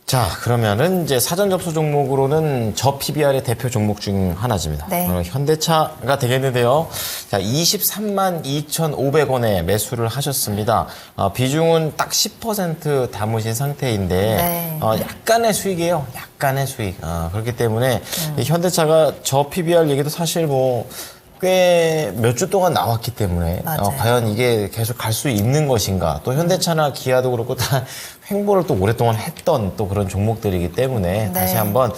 자, 그러면은 이제 사전 접수 종목으로는 저 PBR의 대표 종목 중 하나입니다. 네. 현대차가 되겠는데요. 자, 23만 2,500원에 매수를 하셨습니다. 비중은 딱 10% 담으신 상태인데 네. 약간의 수익이에요. 약간의 수익. 그렇기 때문에 이 현대차가 저 PBR 얘기도 사실 뭐 꽤 몇 주 동안 나왔기 때문에 과연 이게 계속 갈 수 있는 것인가. 또 현대차나 기아도 그렇고 다 횡보를 또 오랫동안 했던 또 그런 종목들이기 때문에 다시 한번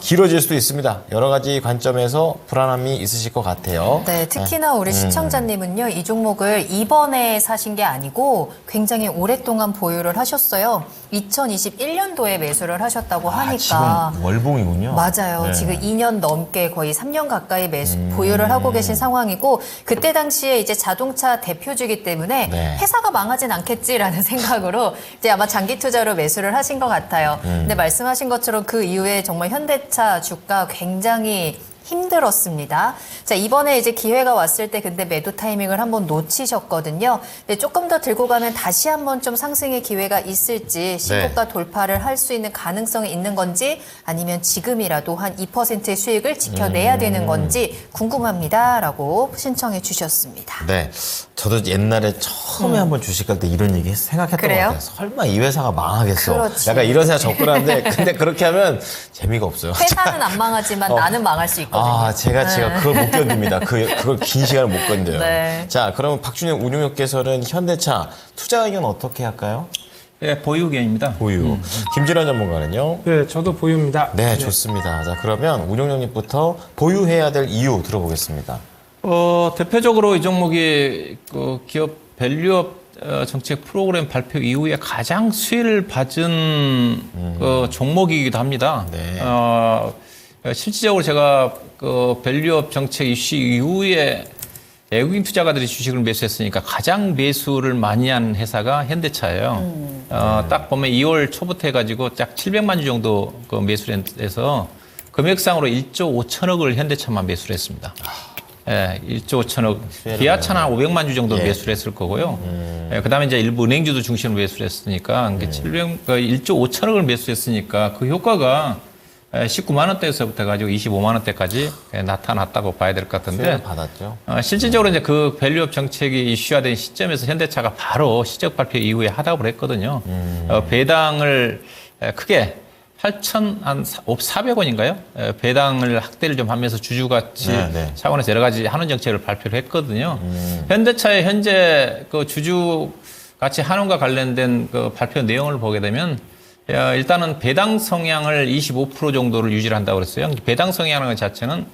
길어질 수도 있습니다. 여러 가지 관점에서 불안함이 있으실 것 같아요. 네, 특히나 우리 시청자님은요, 이 종목을 이번에 사신 게 아니고 굉장히 오랫동안 보유를 하셨어요. 2021년도에 매수를 하셨다고 하니까. 지금 월봉이군요. 맞아요. 네. 지금 2년 넘게 거의 3년 가까이 보유를 하고 계신 상황이고, 그때 당시에 이제 자동차 대표주기 때문에 네. 회사가 망하진 않겠지라는 생각으로 이제 아마 장기 투자로 매수를 하신 것 같아요. 근데 말씀하신 것처럼 그 이후에 정말 현대차 주가 굉장히 힘들었습니다. 자, 이번에 이제 기회가 왔을 때 근데 매도 타이밍을 한번 놓치셨거든요. 근데 조금 더 들고 가면 다시 한번 좀 상승의 기회가 있을지, 신고가 돌파를 할 수 있는 가능성이 있는 건지, 아니면 지금이라도 한 2%의 수익을 지켜내야 되는 건지 궁금합니다라고 신청해 주셨습니다. 네. 저도 옛날에 처음에 한번 주식 갈 때 이런 얘기 생각했던 것 그래요? 같아요. 설마 이 회사가 망하겠어. 그렇지. 약간 이런 생각 접근하는데 근데 그렇게 하면 재미가 없어요. 회사는 안 망하지만 나는 망할 수 있거든요. 제가 그걸 못 견딥니다. 그걸 긴 시간을 못 견뎌요. 네. 자, 그러면 박준영 운용역께서는 현대차 투자 의견 어떻게 할까요? 네, 보유 의견입니다. 보유. 김진환 전문가는요? 네, 저도 보유입니다. 네, 좋습니다. 자, 그러면 운용역님부터 보유해야 될 이유 들어보겠습니다. 대표적으로 이 종목이 그 기업 밸류업 정책 프로그램 발표 이후에 가장 수혜를 받은 그 종목이기도 합니다. 네. 실질적으로 제가 그 밸류업 정책 이슈 이후에 외국인 투자가들이 주식을 매수했으니까 가장 매수를 많이 한 회사가 현대차예요. 딱 보면 2월 초부터 해가지고 약 700만 주 정도 그 매수를 해서 금액상으로 1조 5천억을 현대차만 매수를 했습니다. 예, 1조 5천억. 기아차는 한 500만 주 정도 매수를 했을 거고요. 예, 그다음에 이제 일부 은행주도 중심으로 매수를 했으니까 1조 5천억을 매수했으니까 그 효과가 19만 원대에서부터 가지고 25만 원대까지 나타났다고 봐야 될 것 같은데. 수혜를 받았죠. 실질적으로 이제 그 밸류업 정책이 이슈화된 시점에서 현대차가 바로 실적 발표 이후에 하답을 했거든요. 배당을 크게 8,400원인가요? 배당을 확대를 좀 하면서 주주가치 차원에서 여러 가지 한원 정책을 발표를 했거든요. 현대차의 현재 그 주주가치 한원과 관련된 그 발표 내용을 보게 되면 일단은 배당 성향을 25% 정도를 유지를 한다고 그랬어요. 배당 성향이라는 것 자체는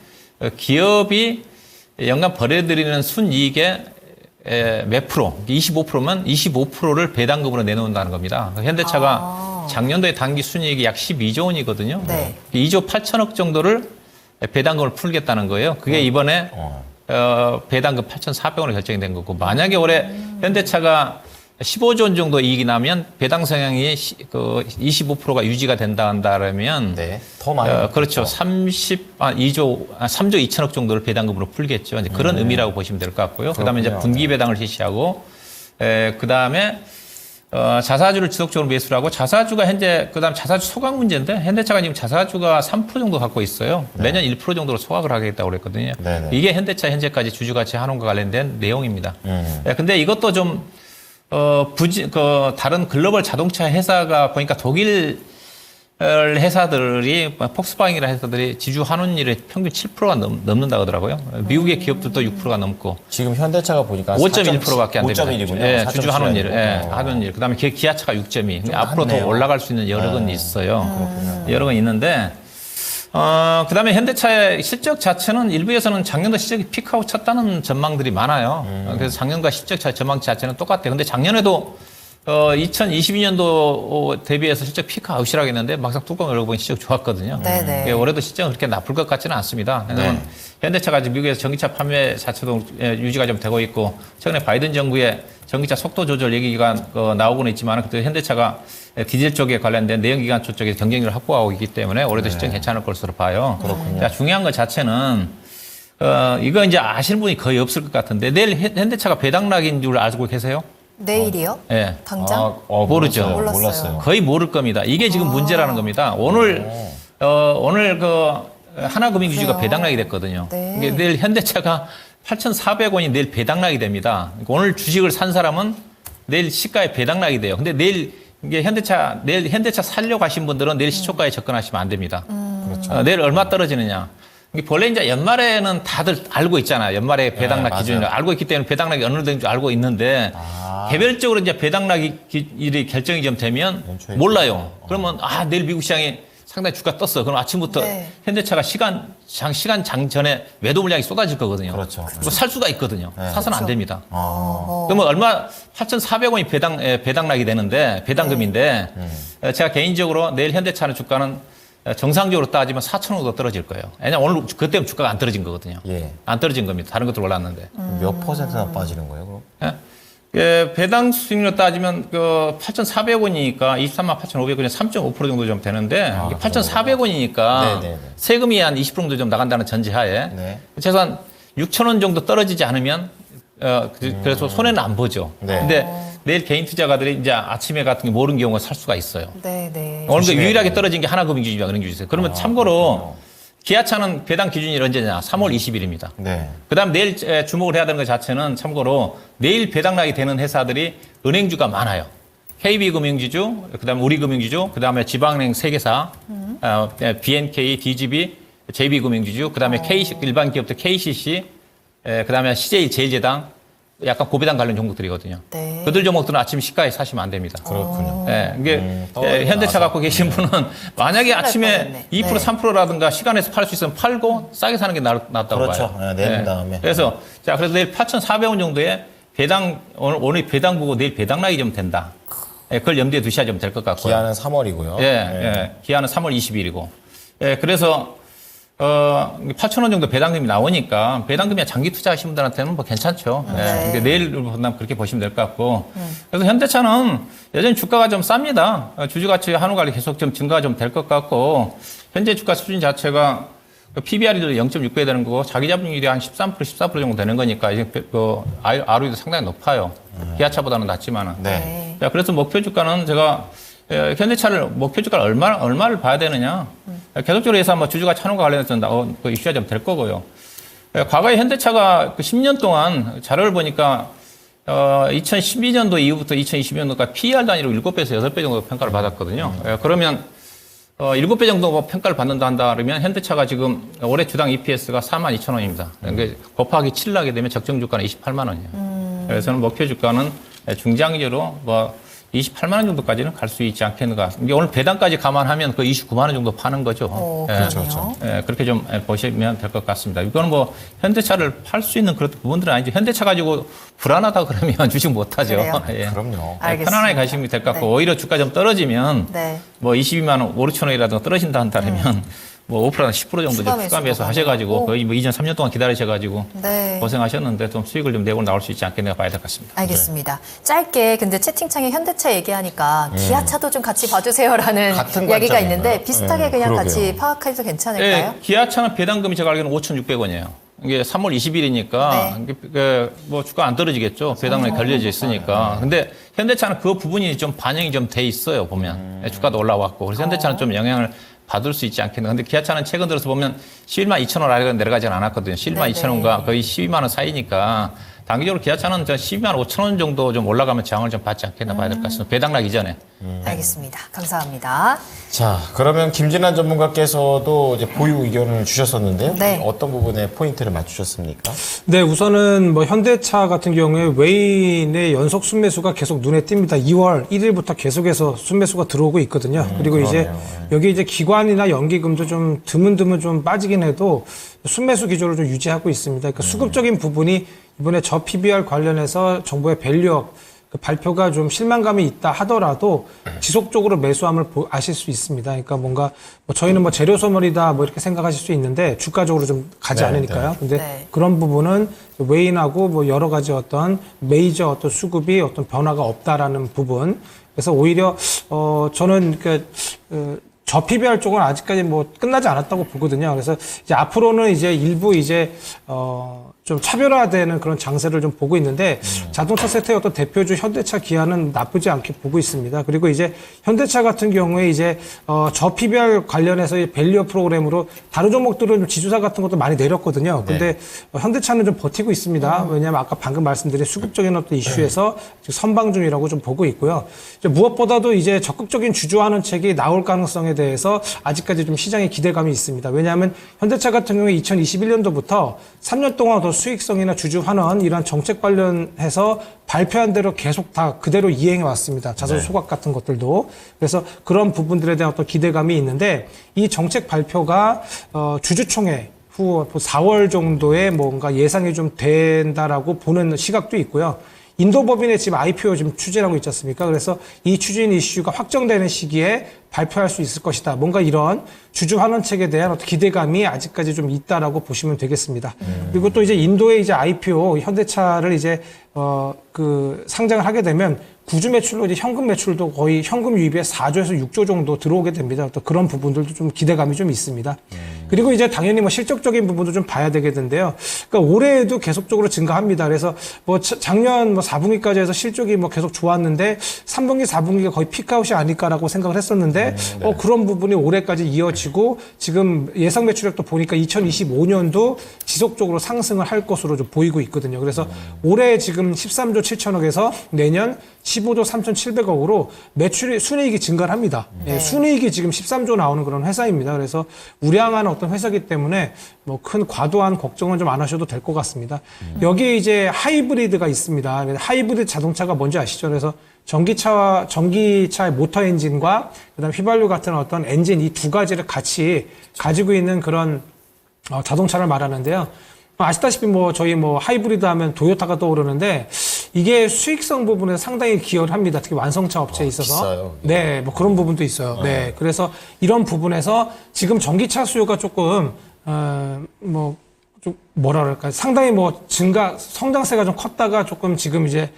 기업이 연간 벌어들이는 순이익의 몇 프로, 25%면 25%를 배당금으로 내놓는다는 겁니다. 현대차가 작년도에 단기 순이익이 약 12조 원이거든요. 네. 2조 8천억 정도를 배당금을 풀겠다는 거예요. 그게 이번에 배당금 8,400원으로 결정이 된 거고, 만약에 올해 현대차가 15조 원 정도 이익이 나면 배당 성향이 그 25%가 유지가 된다 한다면 더 많이 그렇죠. 3조 2천억 정도를 배당금으로 풀겠죠. 이제 그런 의미라고 보시면 될 것 같고요. 그다음에 이제 분기 배당을 실시하고 그다음에 자사주를 지속적으로 매수를 하고, 자사주가 현재 그다음 자사주 소각 문제인데 현대차가 지금 자사주가 3% 정도 갖고 있어요. 매년 1% 정도로 소각을 하겠다고 그랬거든요. 이게 현대차 현재까지 주주가치 한원과 관련된 내용입니다. 근데 이것도 좀 다른 글로벌 자동차 회사가 보니까 독일 회사들이, 폭스바겐이라는 회사들이 지주 환원율이 평균 7%가 넘는다고 하더라고요. 미국의 기업들도 6%가 넘고. 지금 현대차가 보니까 5.1%밖에 안 됩니다. 5.1이군요. 예, 주주 환원율. 환원율. 그다음에 기아차가 6.2. 앞으로 더 올라갈 수 있는 여러 건 있어요. 여러 건 있는데, 그다음에 현대차의 실적 자체는 일부에서는 작년도 실적이 피크아웃 쳤다는 전망들이 많아요. 그래서 작년과 실적 전망 자체는 똑같아요. 근데 작년에도 2022년도 대비해서 실적 피크아웃이라고 했는데 막상 뚜껑을 열어보니 실적 좋았거든요. 올해도 실적은 그렇게 나쁠 것 같지는 않습니다. 왜냐하면 현대차가 지금 미국에서 전기차 판매 자체도 유지가 좀 되고 있고, 최근에 바이든 정부의 전기차 속도 조절 얘기가 나오고는 있지만, 그때 현대차가 디젤 쪽에 관련된 내연기관차 쪽에 경쟁력을 확보하고 있기 때문에 올해도 실적이 괜찮을 것으로 봐요. 그렇군요. 중요한 것 자체는 이거 이제 아시는 분이 거의 없을 것 같은데, 내일 현대차가 배당락인 줄 알고 계세요? 내일이요? 예. 당장? 모르죠. 몰랐어요. 거의 모를 겁니다. 이게 지금 문제라는 겁니다. 오늘 그 하나금융주주가 배당락이 됐거든요. 네. 이게 내일 현대차가 8,400원이 내일 배당락이 됩니다. 그러니까 오늘 주식을 산 사람은 내일 시가에 배당락이 돼요. 근데 내일 이게 내일 현대차 살려고 하신 분들은 내일 시초가에 접근하시면 안 됩니다. 그렇죠. 내일 얼마 떨어지느냐. 이게 본래 이제 연말에는 다들 알고 있잖아요. 연말에 배당락 기준을 알고 있기 때문에 배당락이 어느 정도 알고 있는데 개별적으로 이제 배당락이 일이 결정이 좀 되면 몰라요. 그러면 내일 미국 시장이 상당히 주가 떴어. 그럼 아침부터 네. 현대차가 시간 장 전에 매도 물량이 쏟아질 거거든요. 그렇죠. 뭐 살 수가 있거든요. 사서는 안 됩니다. 아. 그러면 얼마 8,400원이 배당락이 되는데 배당금인데 제가 개인적으로 내일 현대차는 주가는 정상적으로 따지면 4,000원 더 떨어질 거예요. 왜냐면 오늘 그때 주가가 안 떨어진 거거든요. 예. 안 떨어진 겁니다. 다른 것들 올랐는데. 몇 퍼센트나 빠지는 거예요, 그럼? 배당 수익률로 따지면 그 8,400원이니까 23만 8,500원이 3.5% 정도 좀 되는데 8,400원이니까 네네네. 세금이 한 20% 정도 좀 나간다는 전제하에 네. 최소한 6,000원 정도 떨어지지 않으면 그래서 손해는 안 보죠. 네. 근데 내일 개인 투자가들이 이제 아침에 같은 게 모르는 경우가 살 수가 있어요. 네, 네. 오늘 그 조심해야 유일하게 돼요. 떨어진 게 하나금융주주가 은행주주세요. 그러면 참고로 기아차는 배당 기준이 언제냐? 3월 20일입니다. 네. 그다음 내일 주목을 해야 되는 것 자체는 참고로 내일 배당락이 되는 회사들이 은행주가 많아요. KB금융지주, 그다음에 우리금융지주, 그다음에 지방은행 3개사, BNK, DGB, JB금융지주, 그다음에 일반 기업들 KCC, 그다음에 CJ 제일제당, 약간 고배당 관련 종목들이거든요. 네. 그들 종목들은 아침 시가에 사시면 안 됩니다. 그렇군요. 이게 떨어지고 현대차 나서. 갖고 계신 분은 만약에 아침에 뻔했네. 2% 네. 3%라든가 시간에서 팔 수 있으면 팔고 싸게 사는 게 낫다고 그렇죠. 봐요. 내린 다음에. 그래서 그래서 내일 8,400원 정도의 배당 오늘 배당 보고 내일 배당락이 좀 된다. 그걸 염두에 두셔야 될 것 같고요. 기한은 3월이고요. 기한은 3월 20일이고. 그래서 8,000원 정도 배당금이 나오니까 배당금이 장기 투자하신 분들한테는 뭐 괜찮죠. 네. 근데 내일 본다면 그렇게 보시면 될 것 같고. 그래서 현대차는 여전히 주가가 좀 쌉니다. 주주가치 한우가리 계속 좀 증가가 좀 될 것 같고 현재 주가 수준 자체가 PBR이 0.6배 되는 거고 자기 자본율이 한 13%, 14% 정도 되는 거니까 이제 ROE도 상당히 높아요. 기아차보다는 낮지만은. 네. 자, 그래서 목표 주가는 제가 현대차를 목표 주가를 얼마를 봐야 되느냐. 계속적으로 해서 뭐 주주가치 한우가 관련해서 그 이슈가 좀 될 거고요. 과거에 현대차가 그 10년 동안 자료를 보니까 2012년도 이후부터 2020년도까지 PER 단위로 7배에서 8배 정도 평가를 받았거든요. 그러면 7배 정도 평가를 받는다 한다 그러면 현대차가 지금 올해 주당 EPS가 42,000원입니다. 그러니까 곱하기 7을 하게 되면 적정 주가는 28만 원이에요. 그래서 저는 목표 주가는 중장기적으로 뭐 28만 원 정도까지는 갈 수 있지 않겠는가. 이게 오늘 배당까지 감안하면 그 29만 원 정도 파는 거죠. 그렇죠. 그렇게 좀 보시면 될 것 같습니다. 이거는 뭐 현대차를 팔 수 있는 그런 부분들은 아니죠. 현대차 가지고 불안하다 그러면 주식 못 하죠. 그래요? 그럼요. 알겠습니다. 편안하게 가시면 될 것 같고 네. 오히려 주가 좀 떨어지면 네. 뭐 22만 원, 5, 6천 원이라든가 떨어진다 한다면 뭐 5%나 10% 정도 추가 좀 추가 매수도 매수 하셔가지고 가능하고. 거의 뭐 2년, 3년 동안 기다리셔가지고 네. 고생하셨는데 좀 수익을 좀 내고 나올 수 있지 않겠나 봐야 될 것 같습니다. 알겠습니다. 짧게 근데 채팅창에 현대차 얘기하니까 기아차도 좀 같이 봐주세요라는 같은 이야기가 관점인가요? 있는데 비슷하게 그냥 그러게요. 같이 파악해도 괜찮을까요? 기아차는 배당금이 제가 알기로는 5,600원이에요. 이게 3월 20일이니까 뭐 주가 안 떨어지겠죠. 배당금이 걸려져 있으니까. 근데 현대차는 그 부분이 좀 반영이 좀 돼 있어요. 보면 주가도 올라왔고 그래서 현대차는 좀 영향을 받을 수 있지 않겠나. 근데 기아차는 최근 들어서 보면 11만 2천 원 아래가 내려가지는 않았거든요. 11만 네네. 2천 원과 거의 12만 원 사이니까 단기적으로 기아차는 12만 5천 원 정도 좀 올라가면 저항을 좀 받지 않겠나 봐야 될 것 같습니다. 배당락 이전에. 알겠습니다. 감사합니다. 자, 그러면 김진환 전문가께서도 이제 보유 의견을 주셨었는데요. 네. 어떤 부분에 포인트를 맞추셨습니까? 네, 우선은 뭐 현대차 같은 경우에 외인의 연속 순매수가 계속 눈에 띕니다. 2월 1일부터 계속해서 순매수가 들어오고 있거든요. 그리고 이제 그러네요. 여기 이제 기관이나 연기금도 좀 드문드문 좀 빠지긴 해도 순매수 기조를 좀 유지하고 있습니다. 그러니까 수급적인 부분이 이번에 저 PBR 관련해서 정부의 밸류업 그 발표가 좀 실망감이 있다 하더라도 지속적으로 매수함을 아실 수 있습니다. 그러니까 뭔가 뭐 저희는 뭐 재료 소멸이다 뭐 이렇게 생각하실 수 있는데 주가적으로 좀 가지 네, 않으니까요. 근데 네. 그런 부분은 외인하고 뭐 여러 가지 어떤 메이저 어떤 수급이 어떤 변화가 없다라는 부분. 그래서 오히려 저는 저 PBR 쪽은 아직까지 뭐 끝나지 않았다고 보거든요. 그래서 이제 앞으로는 이제 일부 이제 좀 차별화되는 그런 장세를 좀 보고 있는데 자동차 섹터의 어떤 대표주 현대차, 기아는 나쁘지 않게 보고 있습니다. 그리고 이제 현대차 같은 경우에 이제 저 PBR 관련해서 밸류 프로그램으로 다른 종목들은 지주사 같은 것도 많이 내렸거든요. 근데 현대차는 좀 버티고 있습니다. 왜냐하면 아까 방금 말씀드린 수급적인 어떤 이슈에서 선방 중이라고 좀 보고 있고요. 이제 무엇보다도 이제 적극적인 주주환원 책이 나올 가능성에 대해서 아직까지 좀 시장에 기대감이 있습니다. 왜냐하면 현대차 같은 경우에 2021년도부터 3년 동안 더 수익성이나 주주환원 이런 정책 관련해서 발표한 대로 계속 다 그대로 이행해 왔습니다. 자산 소각 같은 것들도. 그래서 그런 부분들에 대한 어떤 기대감이 있는데 이 정책 발표가 주주총회 후 4월 정도에 뭔가 예상이 좀 된다라고 보는 시각도 있고요. 인도법인의 지금 IPO 지금 추진하고 있지 않습니까? 그래서 이 추진 이슈가 확정되는 시기에 발표할 수 있을 것이다. 뭔가 이런 주주 환원책에 대한 어떤 기대감이 아직까지 좀 있다라고 보시면 되겠습니다. 그리고 또 이제 인도의 이제 IPO 현대차를 이제 상장을 하게 되면 구주 매출로 이제 현금 매출도 거의 현금 유입에 4조에서 6조 정도 들어오게 됩니다. 또 그런 부분들도 좀 기대감이 좀 있습니다. 그리고 이제 당연히 뭐 실적적인 부분도 좀 봐야 되겠는데요. 그러니까 올해에도 계속적으로 증가합니다. 그래서 뭐 작년 뭐 4분기까지 해서 실적이 뭐 계속 좋았는데 3분기, 4분기가 거의 피크아웃이 아닐까라고 생각을 했었는데 그런 부분이 올해까지 이어지고 지금 예상 매출액도 보니까 2025년도 지속적으로 상승을 할 것으로 좀 보이고 있거든요. 그래서 올해 지금 13조 7천억에서 내년 15조 3,700억으로 매출이 순이익이 증가를 합니다. 예, 순이익이 지금 13조 나오는 그런 회사입니다. 그래서 우량한 어떤 회사이기 때문에 뭐 큰 과도한 걱정은 좀 안 하셔도 될 것 같습니다. 여기에 이제 하이브리드가 있습니다. 하이브리드 자동차가 뭔지 아시죠? 그래서 전기차의 모터 엔진과 그다음 휘발유 같은 어떤 엔진 이 두 가지를 같이 가지고 있는 그런 자동차를 말하는데요. 아시다시피 뭐 저희 뭐 하이브리드 하면 도요타가 떠오르는데 이게 수익성 부분에 상당히 기여를 합니다. 특히 완성차 업체에 있어서. 비싸요. 네, 뭐 그런 부분도 있어요. 네. 그래서 이런 부분에서 지금 전기차 수요가 조금, 좀 뭐라 그럴까요? 상당히 뭐 성장세가 좀 컸다가 조금 지금 이제,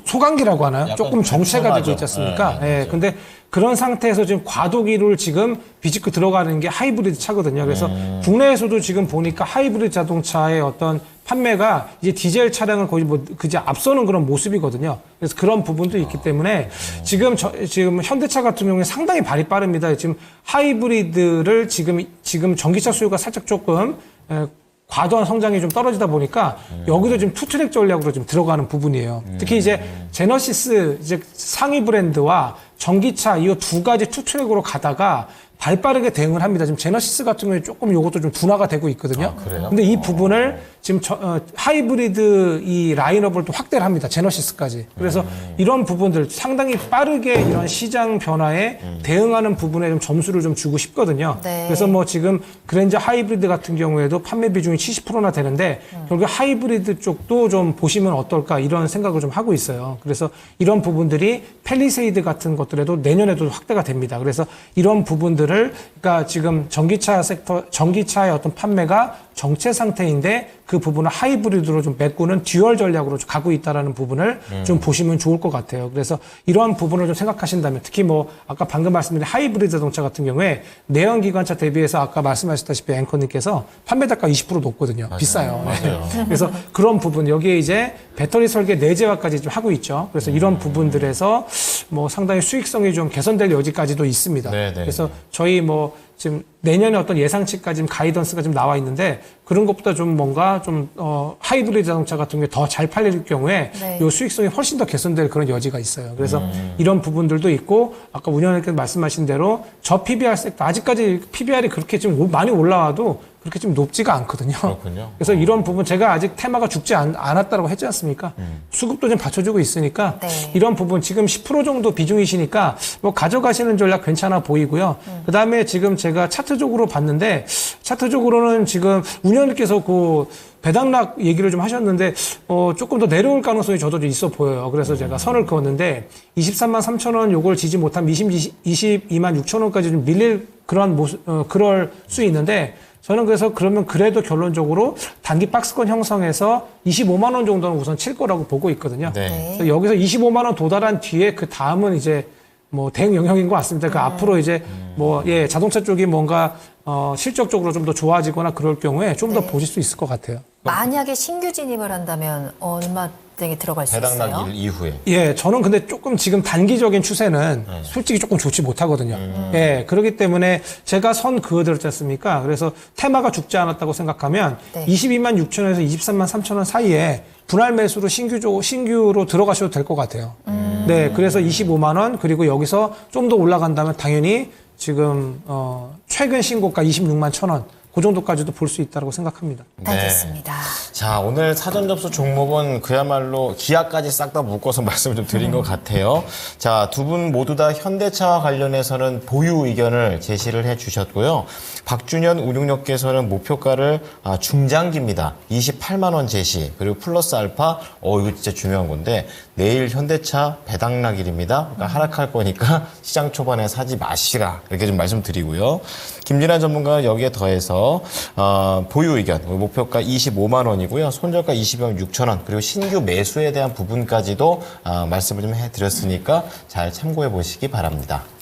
소강기라고 하나요? 조금 정체가 되고 있지 않습니까? 네. 근데 그런 상태에서 지금 과도기를 지금 비집고 들어가는 게 하이브리드 차거든요. 그래서 국내에서도 지금 보니까 하이브리드 자동차의 어떤 판매가 이제 디젤 차량을 거의 뭐 그제 앞서는 그런 모습이거든요. 그래서 그런 부분도 있기 때문에 지금 현대차 같은 경우에 상당히 발이 빠릅니다. 지금 하이브리드를 지금 전기차 수요가 살짝 조금 과도한 성장이 좀 떨어지다 보니까 여기도 지금 투트랙 전략으로 좀 들어가는 부분이에요. 특히 이제 제너시스 이제 상위 브랜드와 전기차 이 두 가지 투트랙으로 가다가 발빠르게 대응을 합니다. 지금 제너시스 같은 경우에 조금 이것도 좀 둔화가 되고 있거든요. 그래요? 근데 이 부분을 지금 하이브리드 이 라인업을 또 확대를 합니다. 제너시스까지. 그래서 이런 부분들 상당히 빠르게 이런 시장 변화에 대응하는 부분에 좀 점수를 좀 주고 싶거든요. 네. 그래서 뭐 지금 그랜저 하이브리드 같은 경우에도 판매 비중이 70%나 되는데 결국 하이브리드 쪽도 좀 보시면 어떨까 이런 생각을 좀 하고 있어요. 그래서 이런 부분들이 팰리세이드 같은 것들에도 내년에도 확대가 됩니다. 그래서 이런 부분들을 그러니까 지금 전기차의 어떤 판매가 정체 상태인데 그 부분을 하이브리드로 좀 메꾸는 듀얼 전략으로 좀 가고 있다라는 부분을 좀 보시면 좋을 것 같아요. 그래서 이러한 부분을 좀 생각하신다면 특히 뭐 아까 방금 말씀드린 하이브리드 자동차 같은 경우에 내연기관차 대비해서 아까 말씀하셨다시피 앵커님께서 판매 단가 20% 높거든요. 맞아요. 비싸요. 맞아요. 그래서 그런 부분 여기에 이제 배터리 설계 내재화까지 좀 하고 있죠. 그래서 이런 부분들에서 뭐 상당히 수익성이 좀 개선될 여지까지도 있습니다. 네네. 그래서 저희 뭐 지금 내년에 어떤 예상치까지 지금 가이던스가 좀 나와 있는데 그런 것보다 좀 뭔가 좀 하이브리드 자동차 같은 게 더 잘 팔릴 경우에 네. 요 수익성이 훨씬 더 개선될 그런 여지가 있어요. 그래서 이런 부분들도 있고 아까 운영님께서 말씀하신 대로 저 PBR 섹터 아직까지 PBR이 그렇게 좀 많이 올라와도 그렇게 좀 높지가 않거든요. 그렇군요. 그래서 이런 부분 제가 아직 테마가 죽지 않았다고 했지 않습니까? 수급도 좀 받쳐주고 있으니까 네. 이런 부분 지금 10% 정도 비중이시니까 뭐 가져가시는 전략 괜찮아 보이고요. 그다음에 지금 제가 차트적으로 봤는데 차트적으로는 지금 운영님께서 그 배당락 얘기를 좀 하셨는데 조금 더 내려올 가능성이 저도 좀 있어 보여요. 그래서 제가 선을 그었는데 23만 3천 원 요걸 지지 못하면 22만 6천 원까지 좀 밀릴 그런 그럴 수 있는데 저는 그래서 그러면 그래도 결론적으로 단기 박스권 형성해서 25만 원 정도는 우선 칠 거라고 보고 있거든요. 네. 그래서 여기서 25만 원 도달한 뒤에 그 다음은 이제 뭐 대응 영역인 것 같습니다. 그 앞으로 이제 뭐 자동차 쪽이 뭔가 실적적으로 좀 더 좋아지거나 그럴 경우에 좀 더 보실 수 있을 것 같아요. 만약에 신규 진입을 한다면 얼마 등에 들어갈 수 있어요? 배당락 이후에. 예, 저는 근데 조금 지금 단기적인 추세는 솔직히 조금 좋지 못하거든요. 예, 그렇기 때문에 제가 선 그어드렸지 않습니까? 그래서 테마가 죽지 않았다고 생각하면 네. 22만 6천원에서 23만 3천원 사이에 분할 매수로 신규로 들어가셔도 될 것 같아요. 네, 그래서 25만 원 그리고 여기서 좀 더 올라간다면 당연히 지금 최근 신고가 26만 1천원 그 정도까지도 볼 수 있다고 생각합니다. 알겠습니다. 자, 오늘 사전 접수 종목은 그야말로 기아까지 싹 다 묶어서 말씀을 좀 드린 것 같아요. 자, 두 분 모두 다 현대차와 관련해서는 보유 의견을 제시를 해 주셨고요. 박준현 운용력께서는 목표가를 중장기입니다. 28만 원 제시. 그리고 플러스 알파, 이거 진짜 중요한 건데 내일 현대차 배당락일입니다. 그러니까 하락할 거니까 시장 초반에 사지 마시라. 이렇게 좀 말씀드리고요. 김진환 전문가는 여기에 더해서 보유 의견, 목표가 25만 원이고요. 손절가 22만 6천 원, 그리고 신규 매수에 대한 부분까지도 말씀을 좀 해드렸으니까 잘 참고해 보시기 바랍니다.